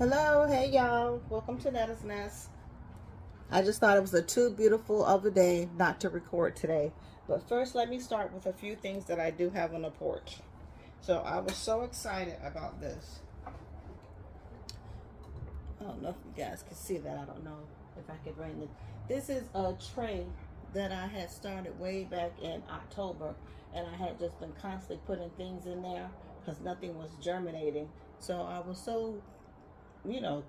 Hello, hey y'all. Welcome to Netta's Nest. I just thought it was a too beautiful of a day not to record today. But first, let me start with a few things that I do have on the porch. So I was so excited about this. I don't know if you guys can see that. I don't know if I could bring it. This is a tray that I had started way back in October. And I had just been constantly putting things in there because nothing was germinating. So I was so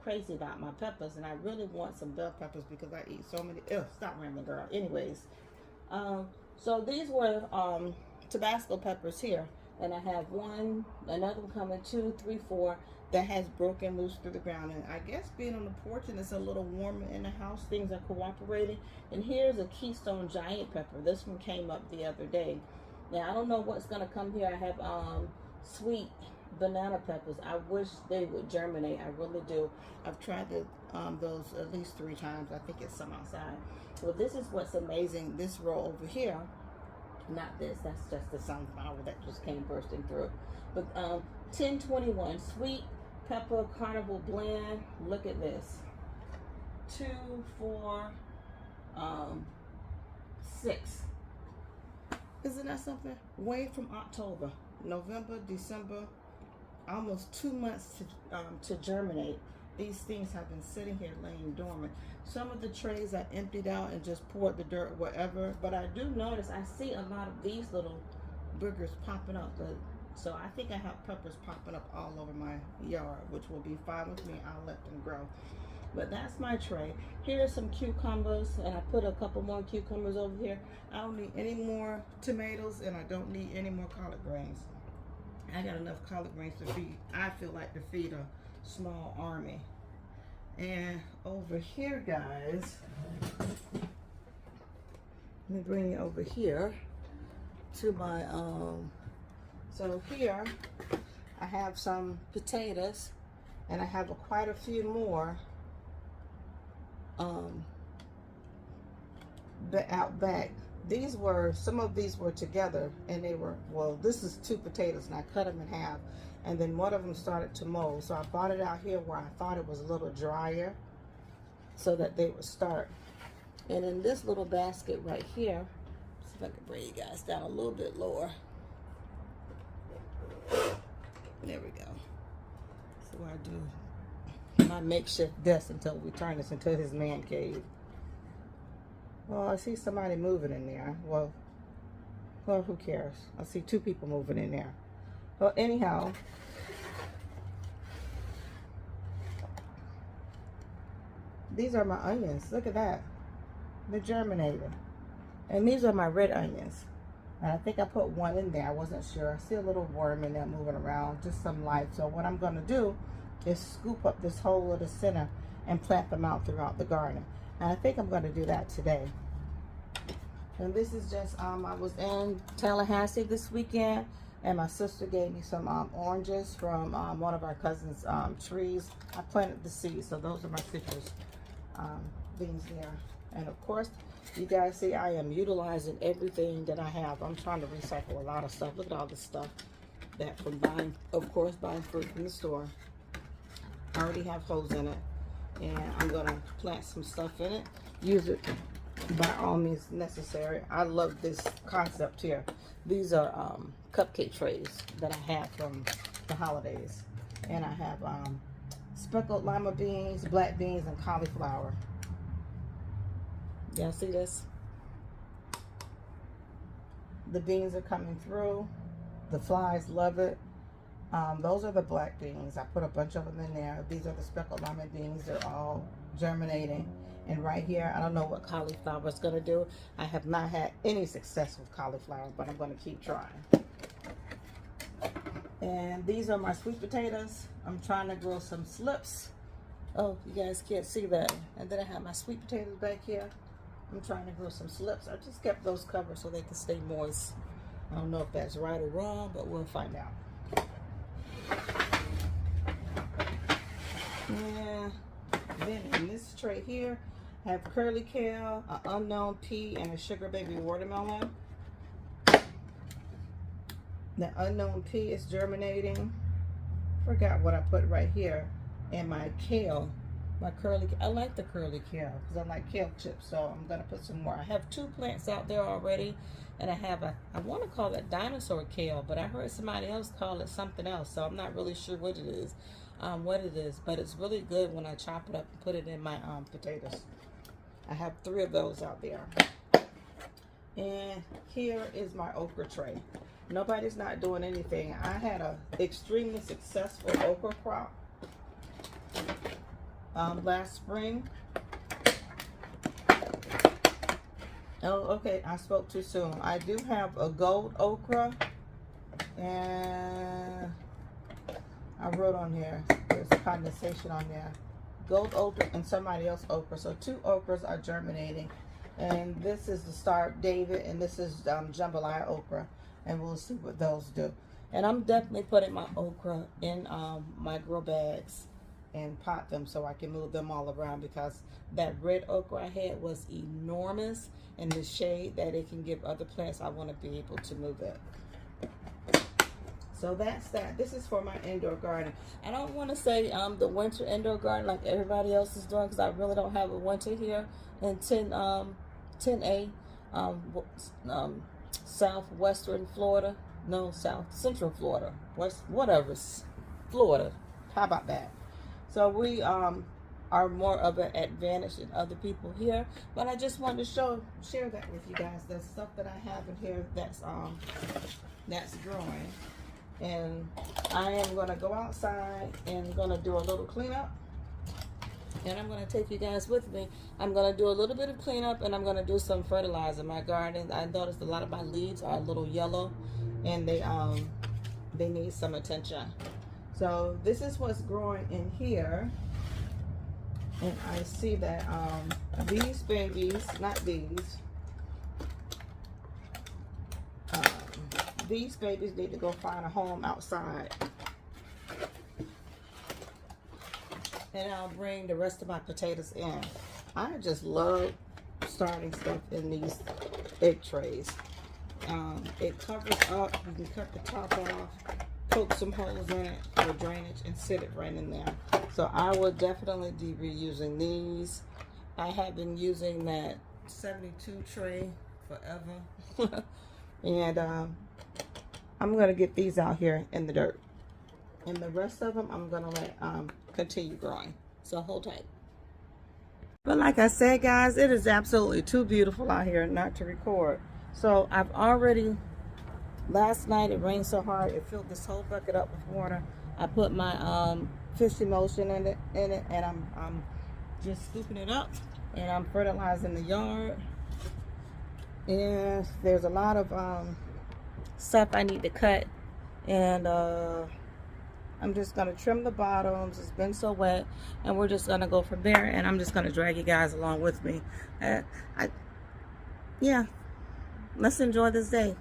crazy about my peppers, and I really want some bell peppers because I eat so many. Ugh, stop rambling, girl. Anyways, so these were Tabasco peppers here, and I have another one coming, 2, 3, 4 that has broken loose through the ground. And I guess being on the porch and it's a little warmer in the house, things are cooperating. And here's a Keystone giant pepper. This one came up the other day. Now I don't know what's gonna come here. I have sweet banana peppers. I wish they would germinate. I really do. I've tried those at least 3 times. I think it's some outside. Well, this is what's amazing. This row over here, not this. That's just the sunflower that just came bursting through. But 1021 sweet pepper carnival blend. Look at this. 2, 4, 6. Isn't that something? Way from October, November, December. Almost 2 months to germinate. These things have been sitting here laying dormant. Some of the trays I emptied out and just poured the dirt wherever, but I do notice I see a lot of these little boogers popping up. So I think I have peppers popping up all over my yard, which will be fine with me. I'll let them grow. But that's my tray. Here are some cucumbers, and I put a couple more cucumbers over here. I don't need any more tomatoes, and I don't need any more collard greens. I got enough collard greens to feed, I feel like, to feed a small army. And over here, guys, let me bring you over here to my, so here I have some potatoes, and I have quite a few more out back. Some of these were together, and they were, well, this is 2 potatoes, and I cut them in half, and then one of them started to mold. So I brought it out here where I thought it was a little drier so that they would start. And in this little basket right here, see if I can bring you guys down a little bit lower. There we go. So I do my makeshift desk until we turn this into his man cave. Well, I see somebody moving in there. Well, who cares? I see 2 people moving in there. Well, anyhow, these are my onions. Look at that. They're germinating. And these are my red onions. And I think I put 1 in there. I wasn't sure. I see a little worm in there moving around, just some life. So what I'm going to do is scoop up this whole of the center and plant them out throughout the garden. And I think I'm going to do that today. And this is just, I was in Tallahassee this weekend, and my sister gave me some oranges from one of our cousins' trees. I planted the seeds, so those are my citrus beans there. And of course, you guys see I am utilizing everything that I have. I'm trying to recycle a lot of stuff. Look at all this stuff that from buying, of course, buying fruit from the store. I already have holes in it. And I'm going to plant some stuff in it. Use it by all means necessary. I love this concept here. These are cupcake trays that I have from the holidays. And I have speckled lima beans, black beans, and cauliflower. Y'all see this? The beans are coming through. The flies love it. Those are the black beans. I put a bunch of them in there. These are the speckled lima beans. They're all germinating. And right here, I don't know what cauliflower is going to do. I have not had any success with cauliflower, but I'm going to keep trying. And these are my sweet potatoes. I'm trying to grow some slips. Oh, you guys can't see that. And then I have my sweet potatoes back here. I'm trying to grow some slips. I just kept those covered so they can stay moist. I don't know if that's right or wrong, but we'll find out. Yeah. Then in this tray here, I have curly kale, an unknown pea, and a sugar baby watermelon. The unknown pea is germinating. Forgot what I put right here. and my kale, my curly. I like the curly kale because I like kale chips. So I'm gonna put some more. I have 2 plants out there already, and I have I want to call it dinosaur kale, but I heard somebody else call it something else. So I'm not really sure what it is. But it's really good when I chop it up and put it in my potatoes. I have 3 of those out there. And here is my okra tray. Nobody's not doing anything. I had a extremely successful okra crop last spring. Oh, okay, I spoke too soon. I do have a gold okra, and I wrote on here, there's condensation on there. Gold okra and somebody else okra. So 2 okras are germinating. And this is the Star of David, and this is jambalaya okra. And we'll see what those do. And I'm definitely putting my okra in my grow bags and pot them so I can move them all around, because that red okra I had was enormous in the shade that it can give other plants. I want to be able to move it. So that's that. This is for my indoor garden. I don't want to say the winter indoor garden like everybody else is doing, because I really don't have a winter here in 10A, southwestern Florida. No, south central Florida. Whatever, Florida. How about that? So we are more of an advantage than other people here. But I just wanted to share that with you guys. The stuff that I have in here that's growing. And I am going to go outside and going to do a little cleanup. And I'm going to take you guys with me. I'm going to do a little bit of cleanup, and I'm going to do some fertilizer. My garden, I noticed a lot of my leaves are a little yellow, and they need some attention. So this is what's growing in here. And I see that these babies, not these babies need to go find a home outside. And I'll bring the rest of my potatoes in. I just love starting stuff in these egg trays. It covers up. You can cut the top off, poke some holes in it for drainage, and sit it right in there. So I will definitely be reusing these. I have been using that 72 tray forever. And I'm going to get these out here in the dirt. And the rest of them I'm going to let continue growing. So hold tight. But like I said, guys, it is absolutely too beautiful out here not to record. So I've already, last night it rained so hard it filled this whole bucket up with water. I put my fish emulsion in it, and I'm just scooping it up, and I'm fertilizing the yard. And there's a lot of stuff I need to cut, and I'm just gonna trim the bottoms. It's been so wet, and we're just gonna go from there. And I'm just gonna drag you guys along with me. Yeah, let's enjoy this day.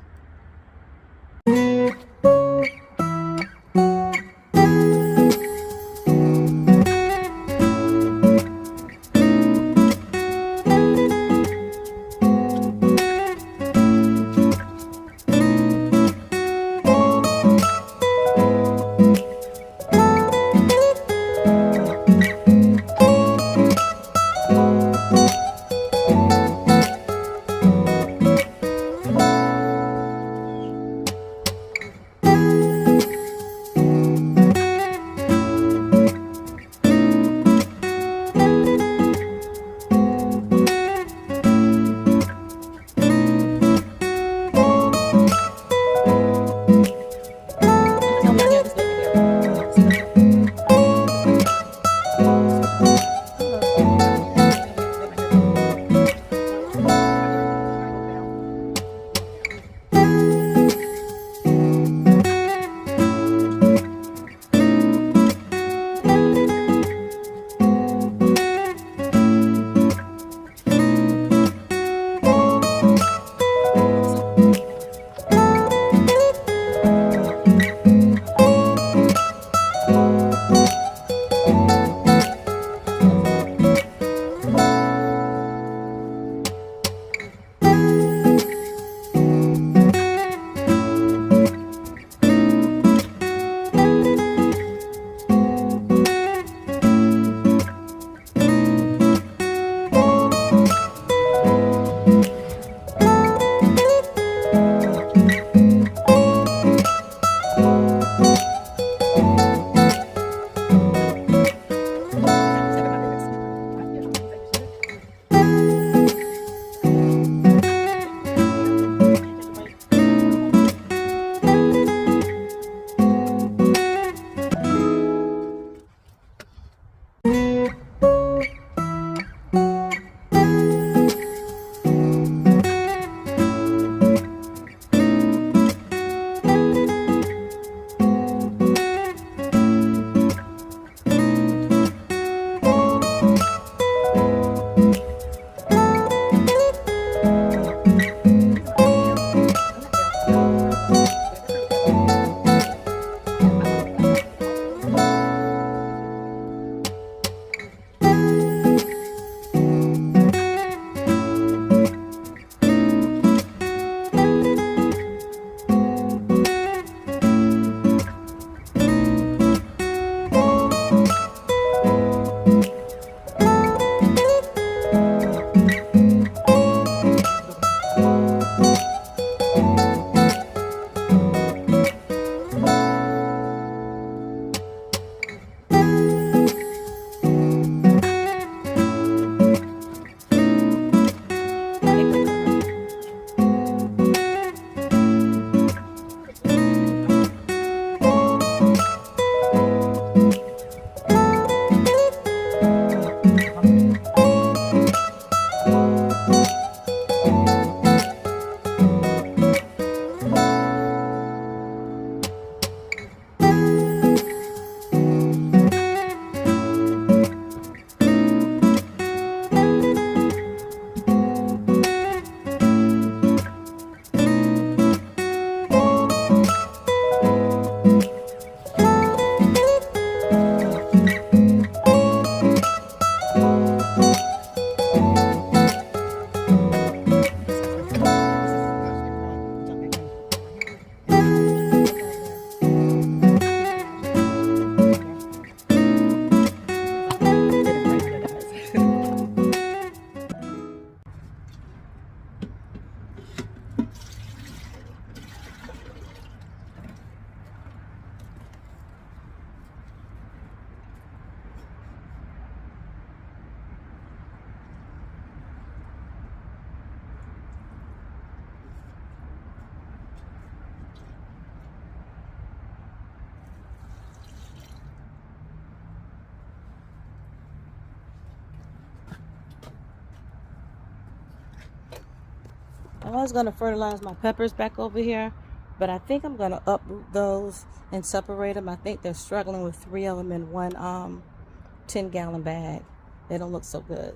was going to fertilize my peppers back over here, but I think I'm going to uproot those and separate them. I think they're struggling with 3 of them in one 10-gallon bag. They don't look so good.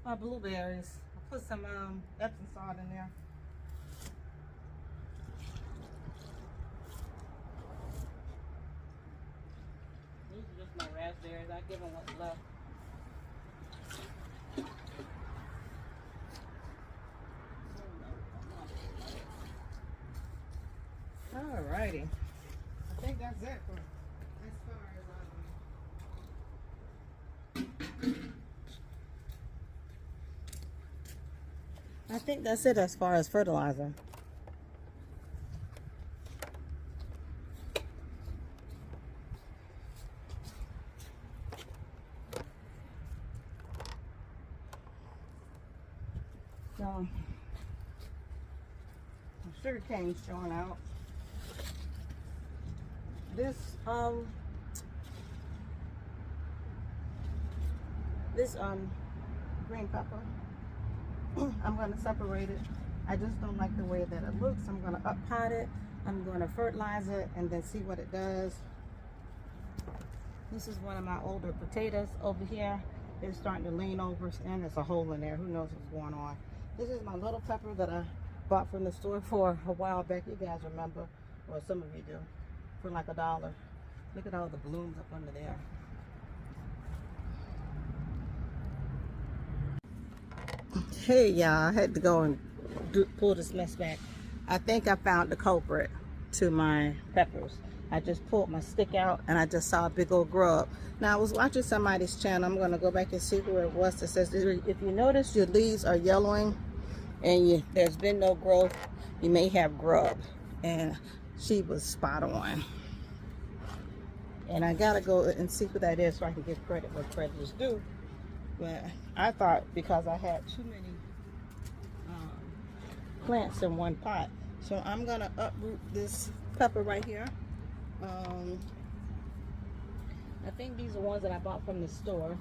My blueberries. I put some Epsom salt in there. These are just my raspberries. I give them what's left. Alrighty. I think that's it for as far as I think that's it as far as fertilizer. So, sugar cane's showing out. This green pepper, I'm going to separate it. I just don't like the way that it looks. I'm going to up pot it. I'm going to fertilize it and then see what it does. This is one of my older potatoes over here. They're starting to lean over and there's a hole in there. Who knows what's going on. This is my little pepper that I bought from the store for a while back. You guys remember, or some of you do, for like $1. Look at all the blooms up under there. Hey y'all, I had to go and pull this mess back. I think I found the culprit to my peppers. I just pulled my stick out and I just saw a big old grub. Now I was watching somebody's channel. I'm going to go back and see where it was. It says if you notice your leaves are yellowing and there's been no growth, you may have grub. And she was spot on. And I got to go and see what that is so I can give credit where credit is due. But I thought because I had too many plants in one pot. So I'm going to uproot this pepper right here. I think these are ones that I bought from the store.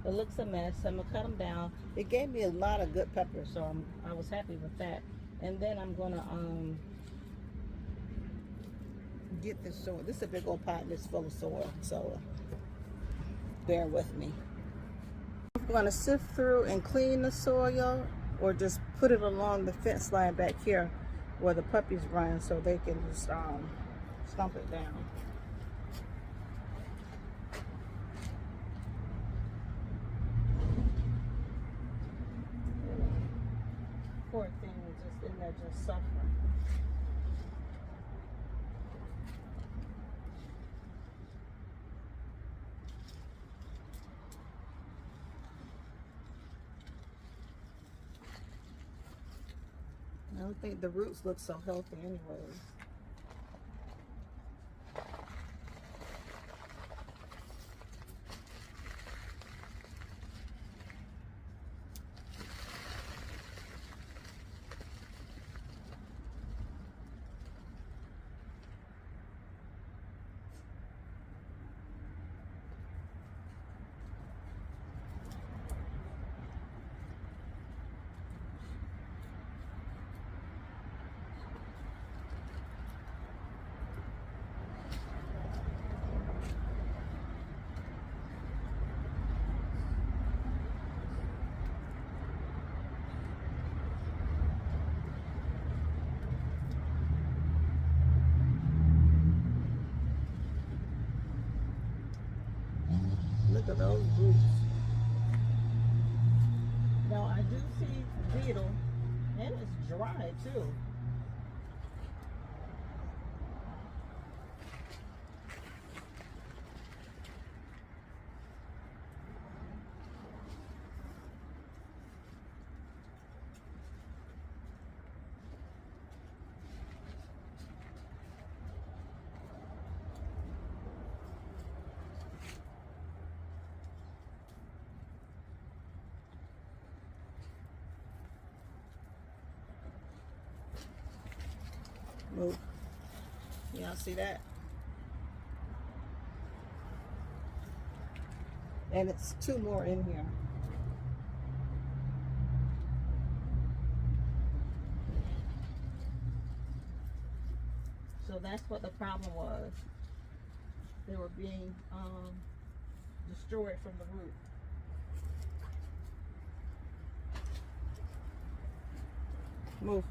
It looks a mess. I'm going to cut them down. It gave me a lot of good peppers, so I was happy with that. And then I'm going to get this soil. This is a big old pot and it's full of soil, so bear with me. I'm going to sift through and clean the soil or just put it along the fence line back here where the puppies run, so they can just stomp it down. Poor thing is just in there just suffering. I don't think the roots look so healthy anyways. Look at those roots. Now I do see beetle, and it's dry too. Move. Y'all see that? And it's two more in here. So that's what the problem was. They were being destroyed from the root. Move.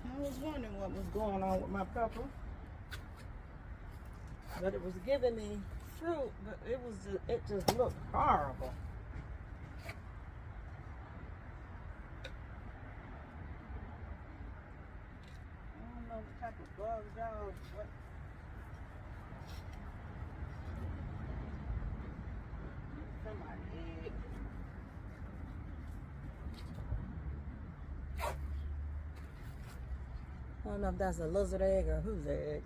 I was wondering what was going on with my pepper, but it was giving me fruit, but it just looked horrible. I don't know what type of bugs y'all. What? Somebody egg. I don't know if that's a lizard egg or whose egg.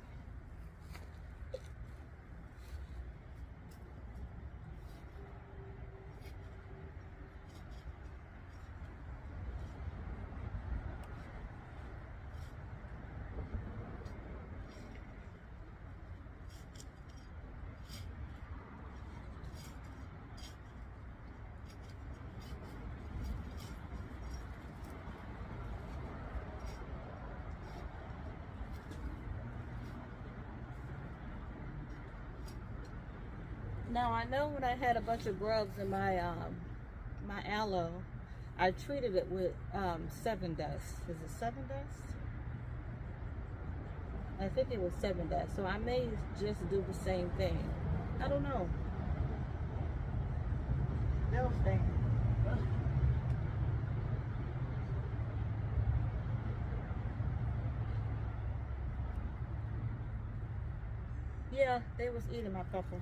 Now I know when I had a bunch of grubs in my my aloe, I treated it with 7 dust. Is it 7 dust? I think it was 7 dust. So I may just do the same thing. I don't know. They'll stay. Yeah, they was eating my pepper.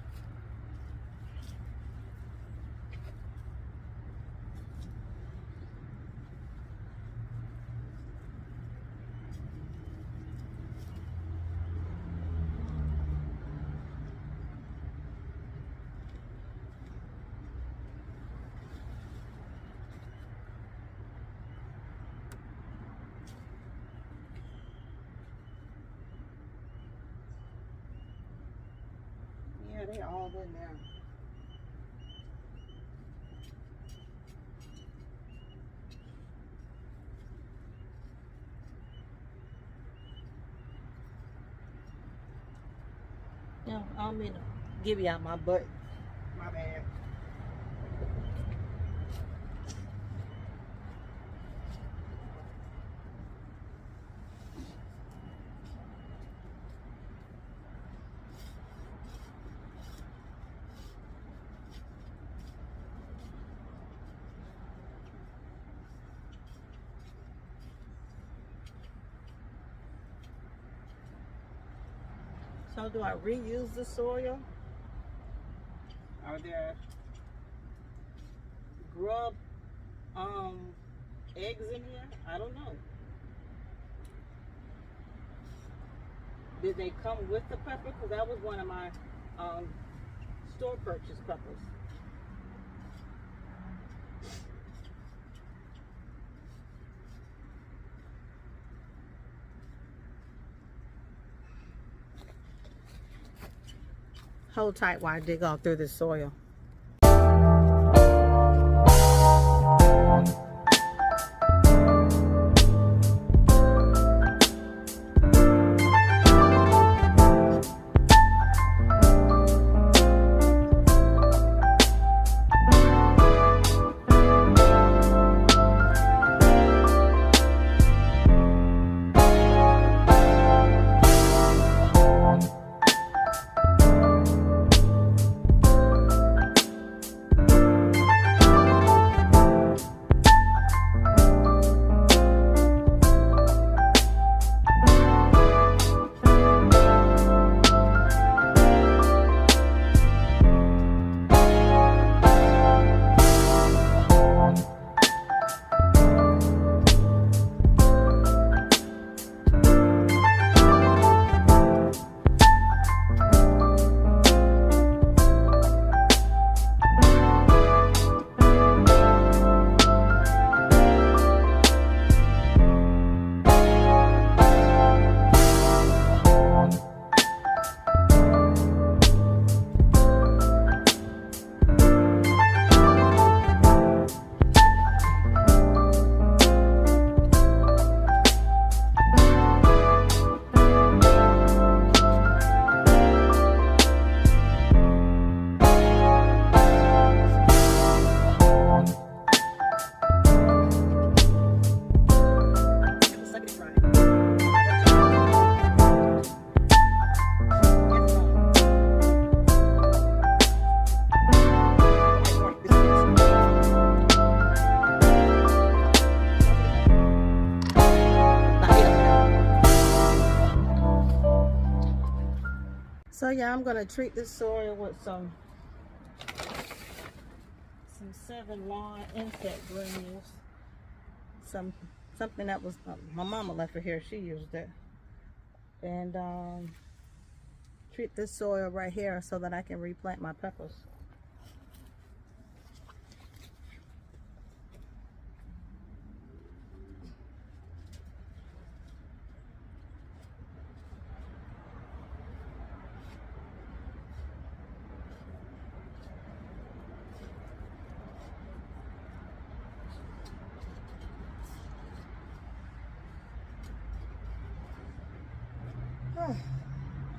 Yeah, they all in there. No, I don't mean to give you out my butt. My bad. So do I reuse the soil? Are there grub eggs in here? I don't know. Did they come with the pepper? Because that was one of my store purchase peppers. Hold tight while I dig all through the soil. So yeah, I'm gonna treat this soil with some 7 lawn insect granules. Something that was my mama left it here. She used it, and treat this soil right here so that I can replant my peppers.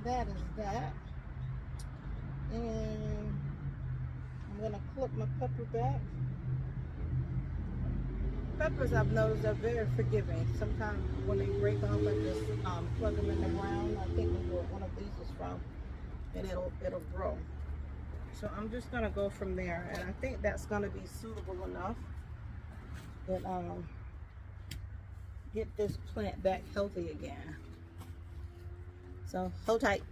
That is that. And I'm gonna clip my pepper back. Peppers, I've noticed, are very forgiving. Sometimes when they break off, I just plug them in the ground. I think that's what one of these is from, and it'll grow. So I'm just gonna go from there, and I think that's gonna be suitable enough that get this plant back healthy again. So hold tight.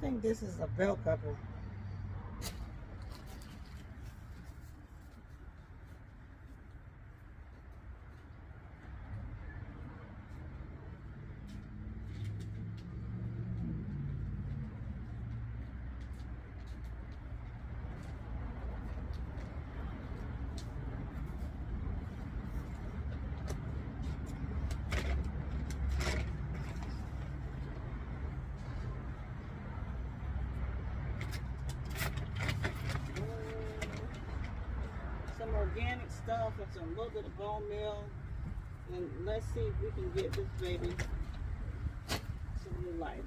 think this is a belt couple. Some organic stuff and some little bit of bone meal. And let's see if we can get this baby some new life.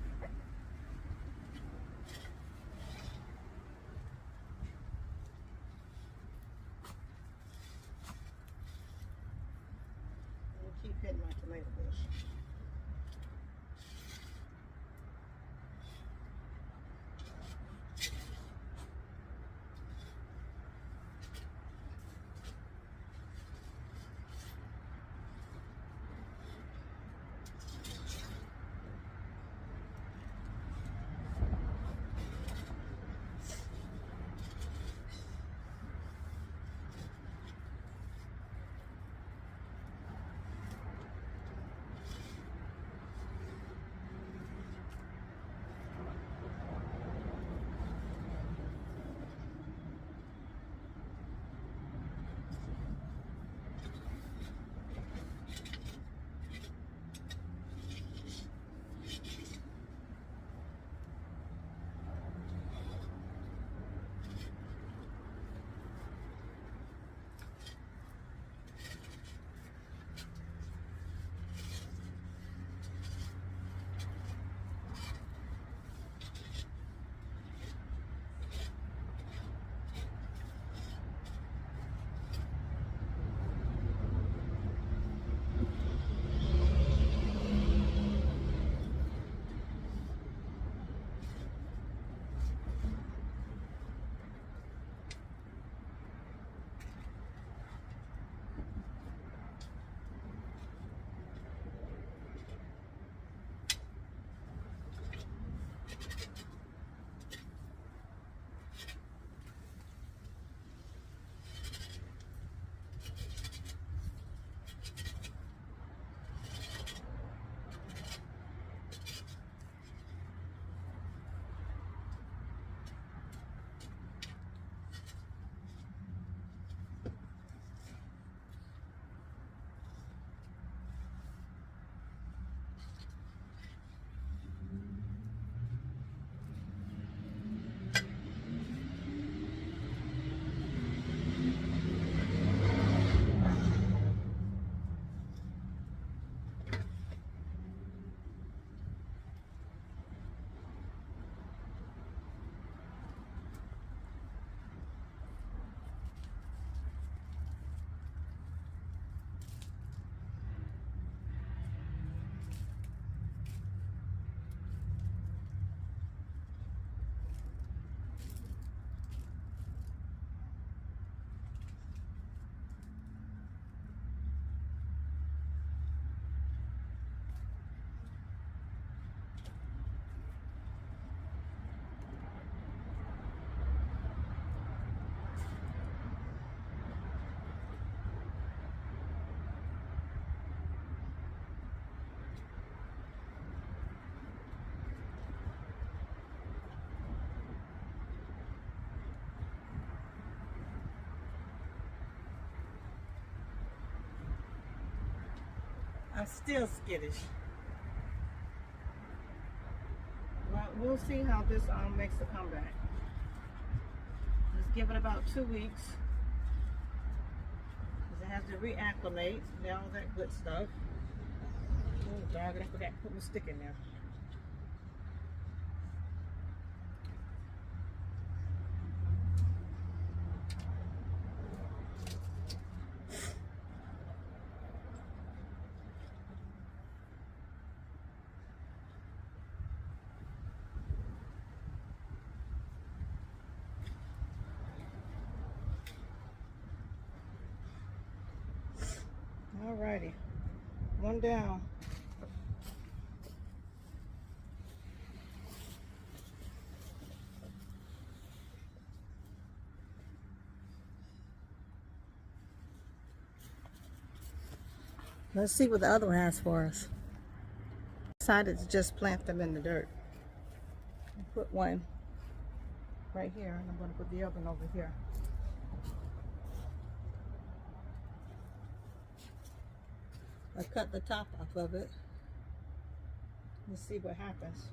I'll keep hitting my tomato bush. I'm still skittish. Well, we'll see how this makes a comeback. Just give it about 2 weeks. Because it has to reacclimate and all that good stuff. Oh, dog, I forgot to put my stick in there. Alrighty, one down. Let's see what the other one has for us. Decided to just plant them in the dirt. Put one right here, and I'm going to put the other one over here. I cut the top off of it. Let's see what happens.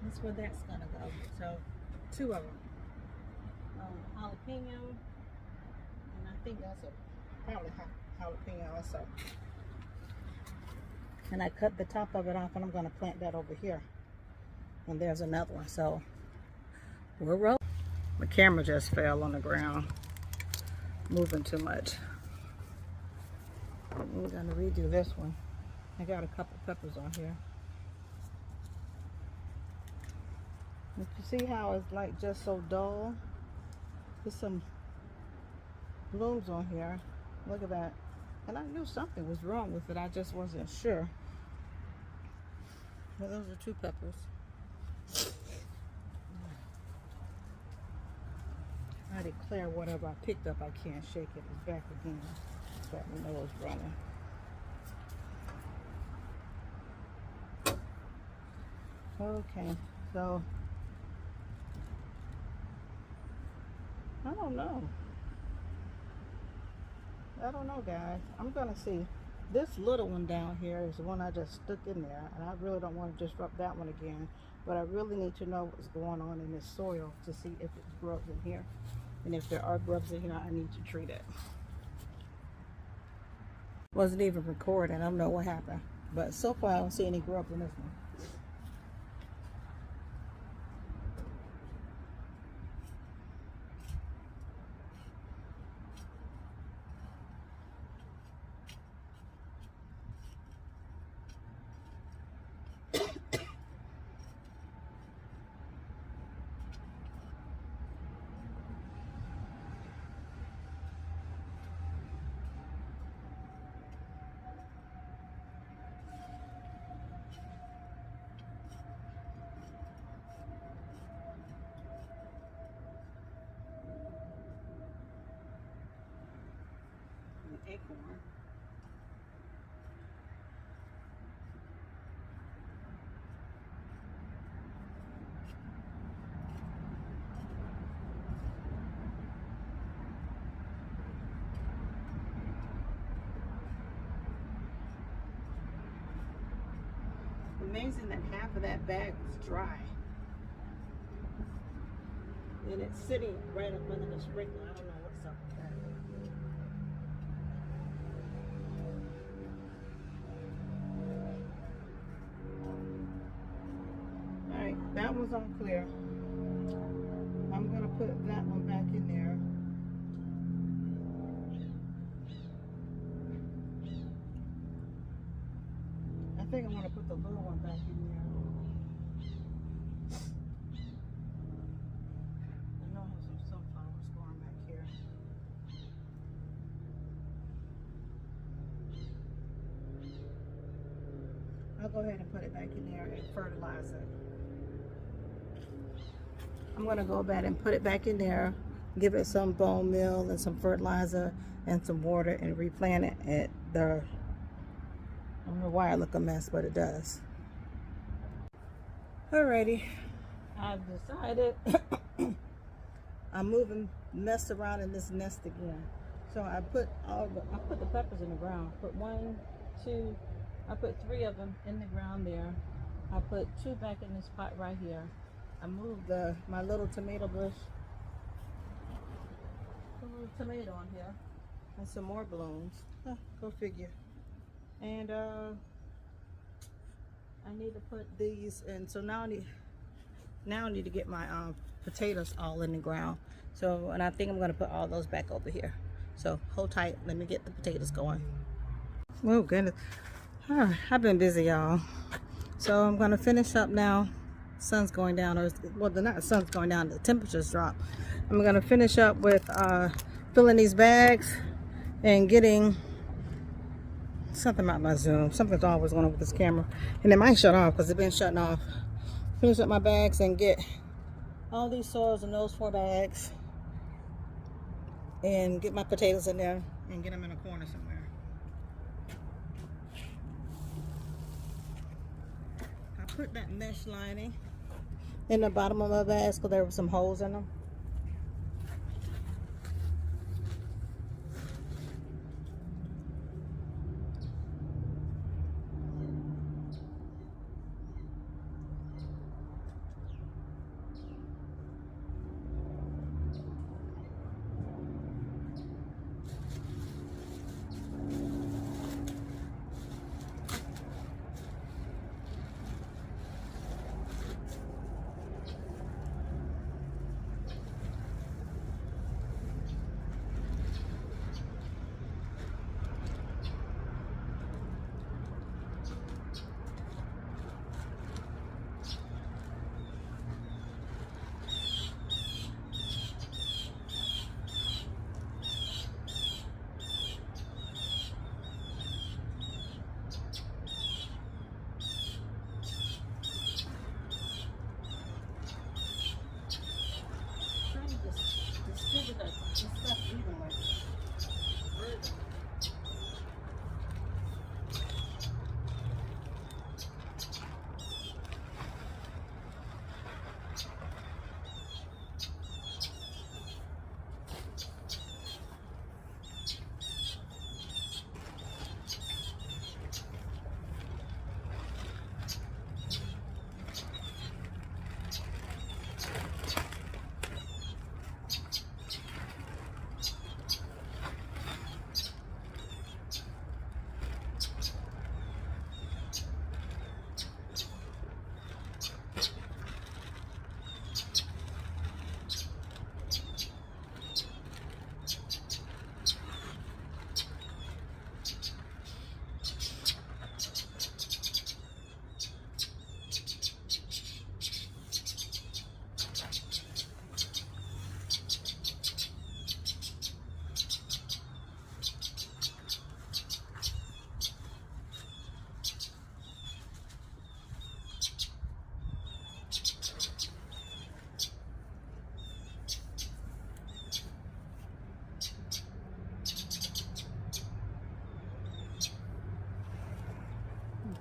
That's where that's gonna go. So, two of them. Jalapeno, and I think that's a probably jalapeno also. And I cut the top of it off, and I'm gonna plant that over here. And there's another one. So, we're rolling. My camera just fell on the ground, moving too much. We're gonna redo this one. I got a couple peppers on here. You see how it's like just so dull? There's some blooms on here. Look at that. And I knew something was wrong with it. I just wasn't sure. Well, those are two peppers. I declare whatever I picked up, I can't shake it. It's back again. So I know it's running. Okay, so I don't know. I don't know, guys. I'm gonna see. This little one down here is the one I just stuck in there, and I really don't want to disrupt that one again. But I really need to know what's going on in this soil to see if it's grubs in here. And if there are grubs in here, I need to treat it. Wasn't even recording. I don't know what happened. But so far, I don't see any grubs in this one. Acorn. Amazing that half of that bag was dry. And it's sitting right up under the sprinkler. I don't know what's up with that. Alright, that one's all clear. I'm going to put that one back in there. I think I want to put the little one back in there. I know I have some sunflowers growing back here. I'll go ahead and put it back in there and fertilize it. I'm going to go back and put it back in there, give it some bone meal and some fertilizer and some water, and replant it at the, I don't know why I look a mess, but it does. Alrighty, I've decided I'm moving, mess around in this nest again. So I put the peppers in the ground. Put 1, 2, I put 3 of them in the ground there. I put 2 back in this pot right here. I moved my little tomato bush. Put a little tomato on here. And some more blooms. Go figure. And I need to put these in. So now I need to get my potatoes all in the ground. So, and I think I'm gonna put all those back over here. So hold tight, let me get the potatoes going. Oh goodness. All right, I've been busy, y'all. So I'm gonna finish up now. Sun's going down, or well, not the sun's going down, the temperatures drop. I'm gonna finish up with filling these bags and getting something about my Zoom. Something's always going on with this camera, and it might shut off because it's been shutting off. Finish up my bags and get all these soils in those 4 bags, and get my potatoes in there and get them in a corner somewhere. I put that mesh lining in the bottom of my bags because there were some holes in them. Distribute the stuff evenly.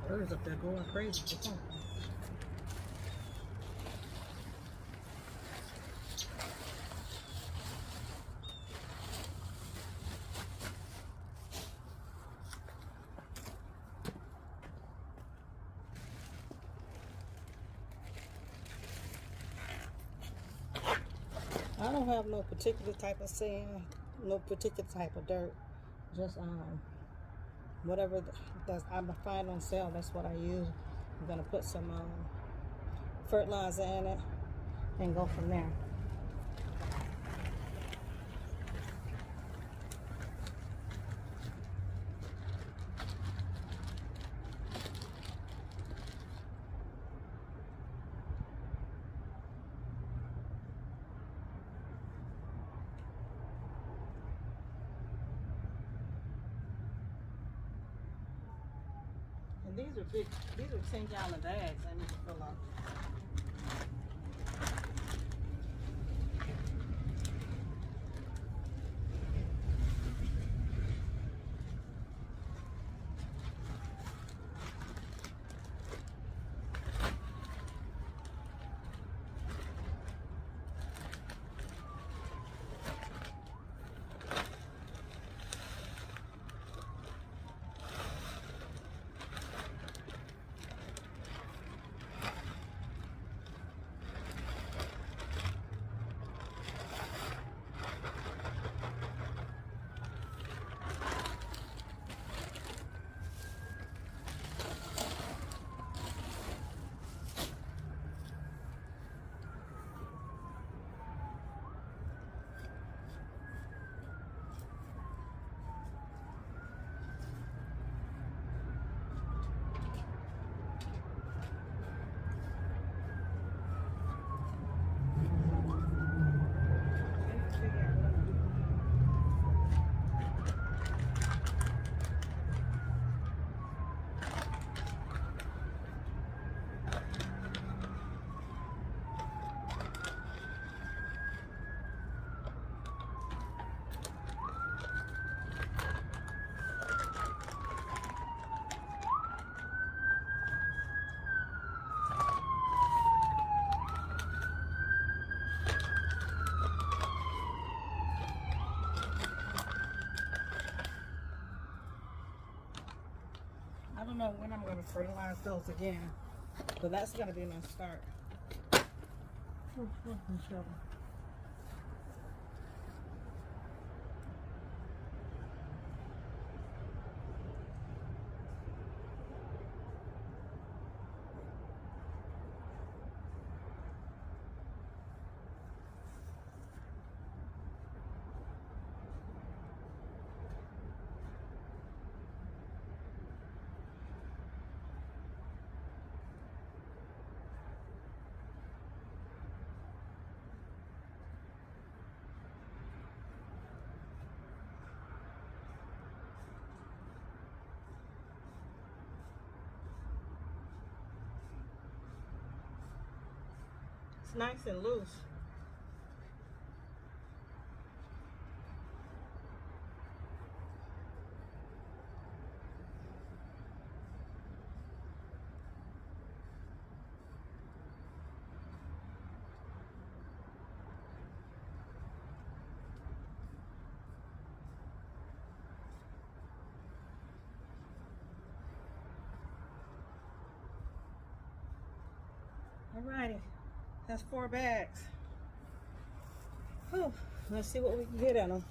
Birds up there going crazy for something. I don't have no particular type of sand, no particular type of dirt, just whatever that's I find on sale, that's what I use. I'm gonna put some fertilizer in it and go from there. And these are big, these are 10-gallon bags I need to fill up. don't know when I'm going to fertilize those again, but that's going to be my start. It's nice and loose. Alrighty, that's 4 bags. Whew. Let's see what we can get in them.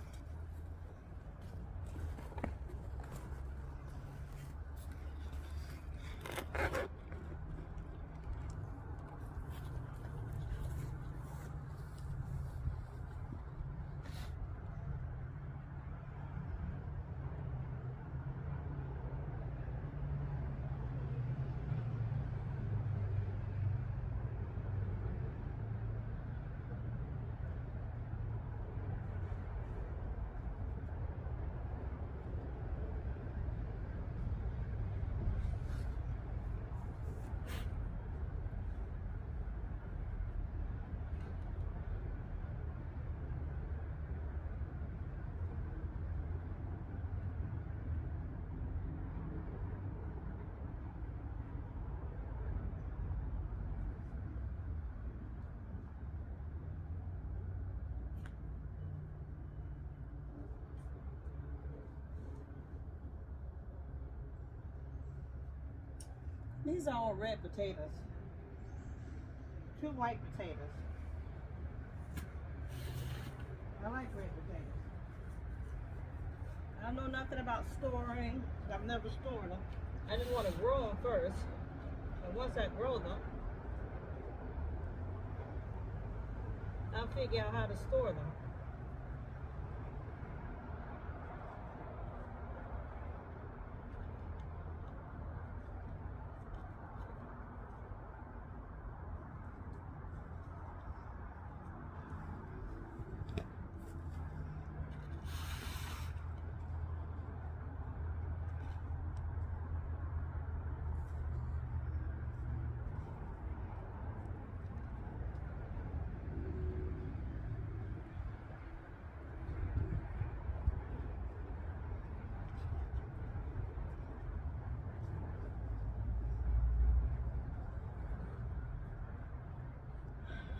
These are all red potatoes. 2 white potatoes. I like red potatoes. I know nothing about storing. I've never stored them. I just want to grow them first. And once I grow them, I'll figure out how to store them.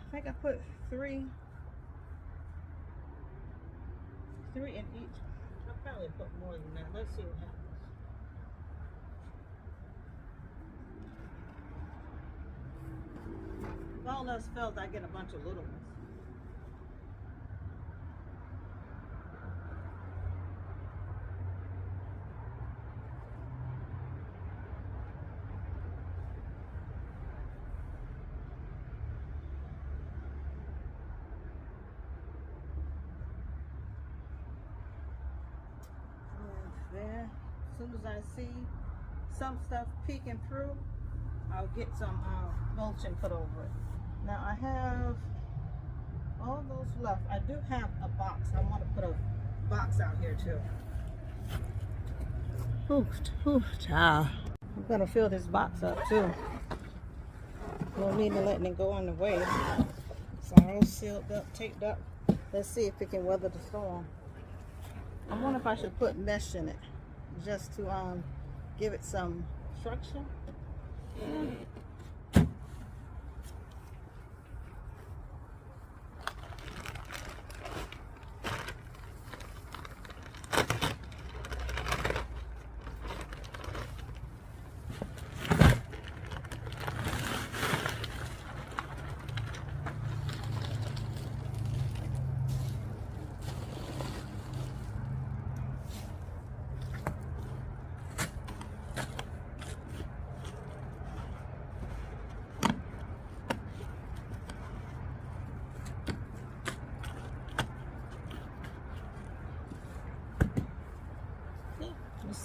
I think I put three in each. I'll probably put more than that. Let's see what happens. If all else fails, I get a bunch of little ones. There, as soon as I see some stuff peeking through, I'll get some mulching put over it. Now I have all those left. I do have a box. I want to put a box out here too. Child. I'm gonna fill this box up too. No need to letting it go on the way. It's all sealed up, taped up. Let's see if it can weather the storm. I wonder if I should put mesh in it, just to give it some structure.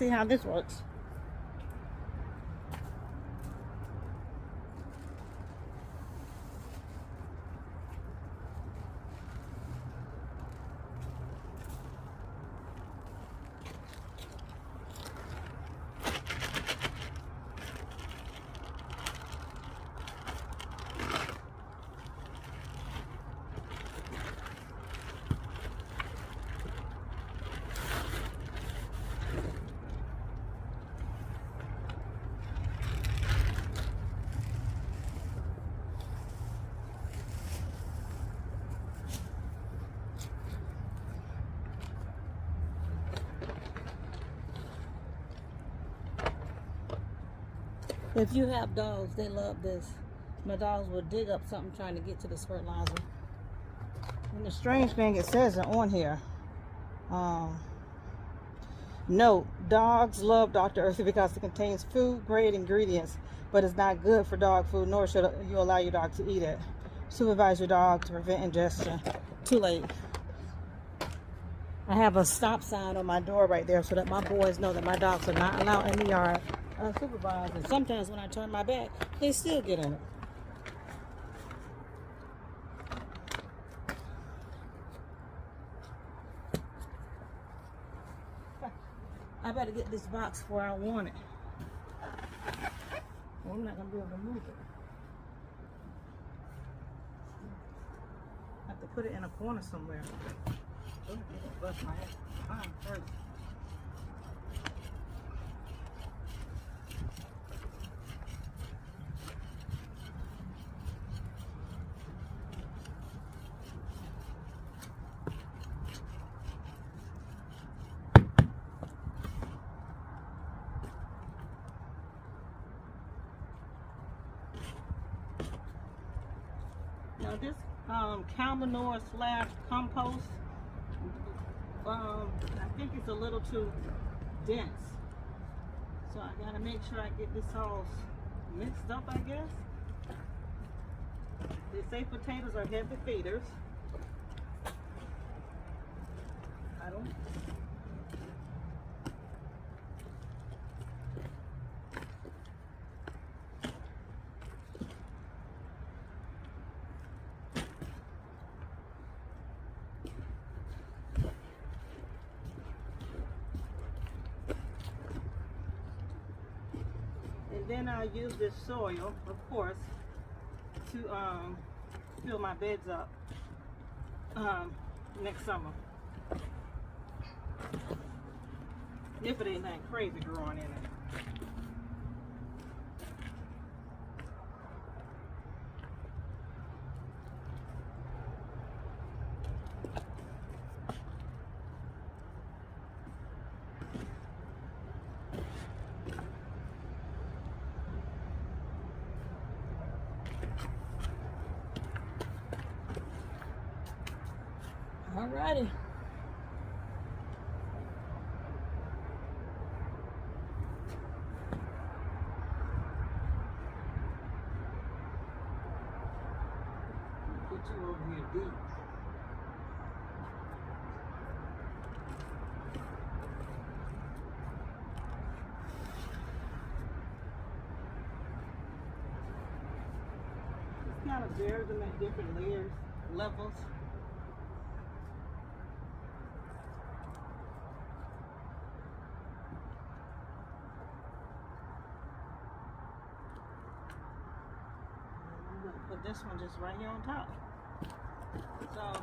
see how this works. If you have dogs, they love this. My dogs will dig up something trying to get to this fertilizer. And the strange thing, it says it on here. Note, dogs love Dr. Earthy because it contains food-grade ingredients, but it's not good for dog food, nor should you allow your dog to eat it. Supervise your dog to prevent ingestion. Too late. I have a stop sign on my door right there so that my boys know that my dogs are not allowed in the yard unsupervised. And sometimes when I turn my back, they still get in it. I better get this box where I want it. Well, I'm not going to be able to move it. I have to put it in a corner somewhere. Oh, bust my head. First. Now this cow manure / compost, I think it's a little too dense. So I gotta make sure I get this all mixed up, I guess. They say potatoes are heavy feeders. I don't. And then I'll use this soil, of course, to fill my beds up next summer. If it ain't that crazy growing in it. Alrighty. Put you over here deep. It's kind of varies them at different layers, levels. Put this one just right here on top. So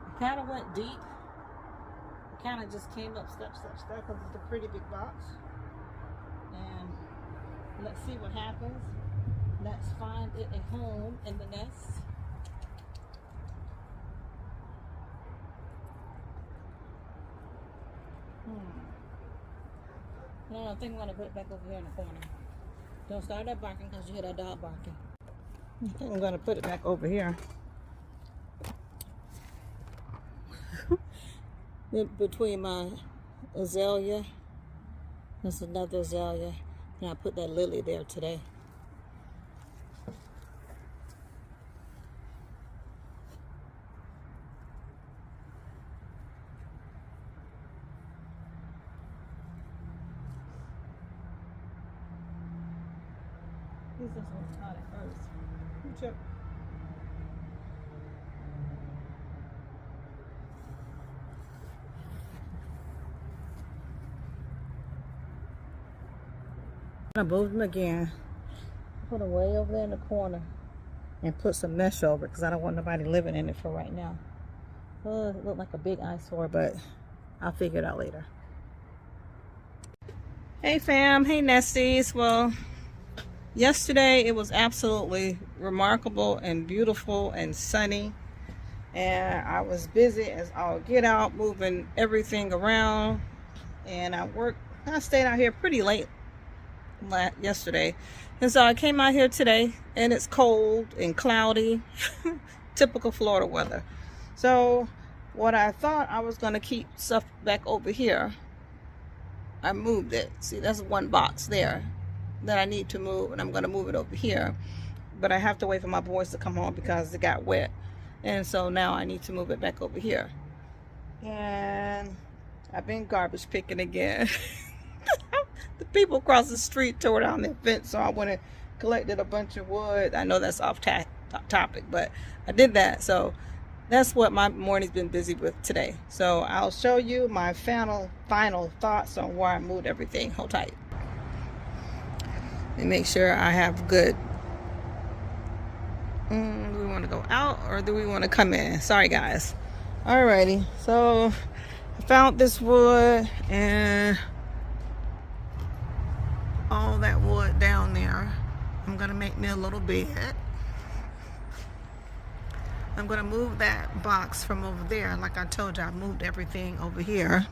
it kind of went deep. It kind of just came up step because it's a pretty big box. And let's see what happens. Let's find it a home in the nest. No, I think I'm going to put it back over here in the corner. Don't start that barking because you hear that dog barking. I think I'm going to put it back over here. In between my azalea. There's another azalea. And I put that lily there today. this one's hot at first. Check. I moved them again. Put them way over there in the corner and put some mesh over it because I don't want nobody living in it for right now. Oh, it looked like a big eyesore, but I'll figure it out later. Hey fam, hey nesties. Well, yesterday it was absolutely remarkable and beautiful and sunny, and I was busy as all get out moving everything around, and I stayed out here pretty late yesterday, and so I came out here today and it's cold and cloudy. Typical Florida weather. So what I thought I was going to keep stuff back over here, I moved it. See, that's one box there that I need to move, and I'm going to move it over here, but I have to wait for my boys to come home because it got wet, and so now I need to move it back over here. And I've been garbage picking again. The people across the street tore down their fence, so I went and collected a bunch of wood. I know that's off topic, but I did that. So that's what my morning's been busy with today. So I'll show you my final thoughts on where I moved everything. Hold tight. And make sure I have good. Do we want to go out or do we want to come in? Sorry guys. Alrighty. So I found this wood and all that wood down there. I'm gonna make me a little bed. I'm gonna move that box from over there. Like I told you, I moved everything over here,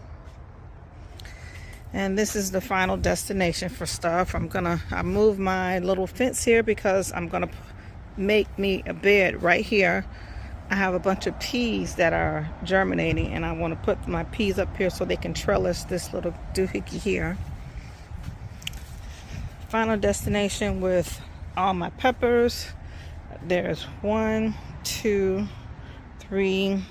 and this is the final destination for stuff. I moved my little fence here because I'm gonna make me a bed right here. I have a bunch of peas that are germinating, and I want to put my peas up here so they can trellis this little doohickey here. Final destination with all my peppers. There's 1, 2, 3,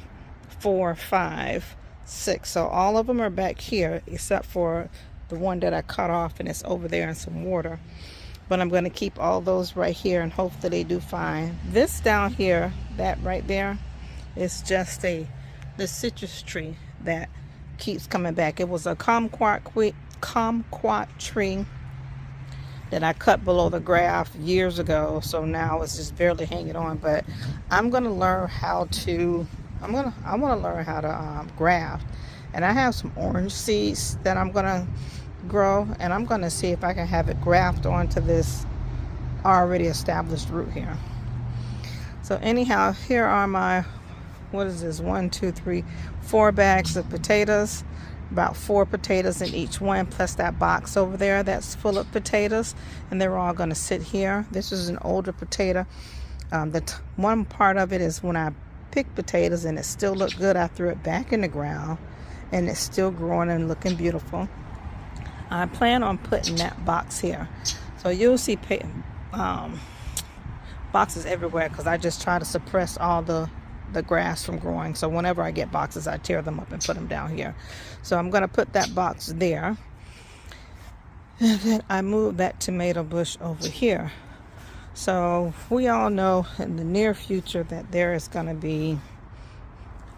4, 5, 6. So all of them are back here except for the one that I cut off, and it's over there in some water. But I'm going to keep all those right here and hope that they do fine. This down here, that right there, is just the citrus tree that keeps coming back. It was a kumquat tree that I cut below the graft years ago, so now it's just barely hanging on. But I'm gonna learn how to I want to learn how to graft, and I have some orange seeds that I'm gonna grow, and I'm gonna see if I can have it graft onto this already established root here. So anyhow, here are my, what is this, 1, 2, 3, 4 bags of potatoes. About 4 potatoes in each one, plus that box over there that's full of potatoes, and they're all going to sit here. This is an older potato. One part of it is when I picked potatoes and it still looked good, I threw it back in the ground, and it's still growing and looking beautiful. I plan on putting that box here, so you'll see boxes everywhere because I just try to suppress all the grass from growing. So whenever I get boxes, I tear them up and put them down here. So I'm going to put that box there, and then I move that tomato bush over here. So we all know in the near future that there is going to be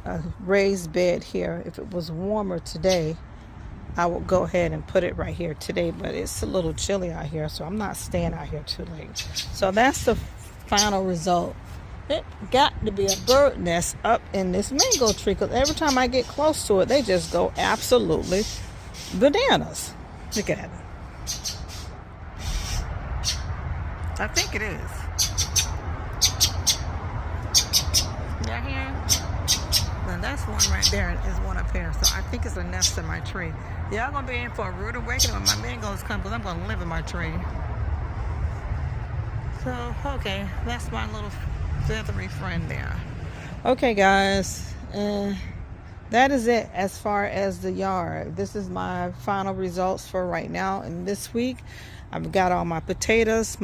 a raised bed here. If it was warmer today, I will go ahead and put it right here today, but it's a little chilly out here, so I'm not staying out here too late. So that's the final result. It got to be a bird nest up in this mango tree, because every time I get close to it, they just go absolutely bananas. Look at it. I think it is. Y'all hear? Now that's one right there, and is one up here. So I think it's a nest in my tree. Y'all gonna be in for a rude awakening when my mangoes come, because I'm gonna live in my tree. So, okay, that's my little feathery friend there. Okay guys, that is it as far as the yard. This is my final results for right now. And this week I've got all my potatoes,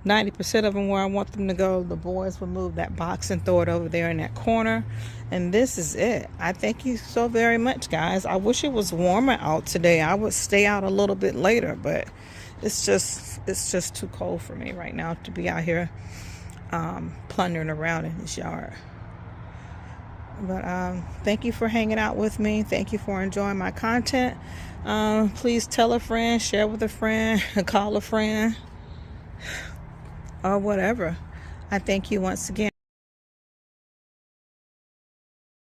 90% of them where I want them to go. The boys will move that box and throw it over there in that corner, and this is it. I thank you so very much, guys. I wish it was warmer out today. I would stay out a little bit later, but it's just too cold for me right now to be out here plundering around in this yard. But thank you for hanging out with me. Thank you for enjoying my content. Please tell a friend, share with a friend, call a friend, or whatever. I thank you once again.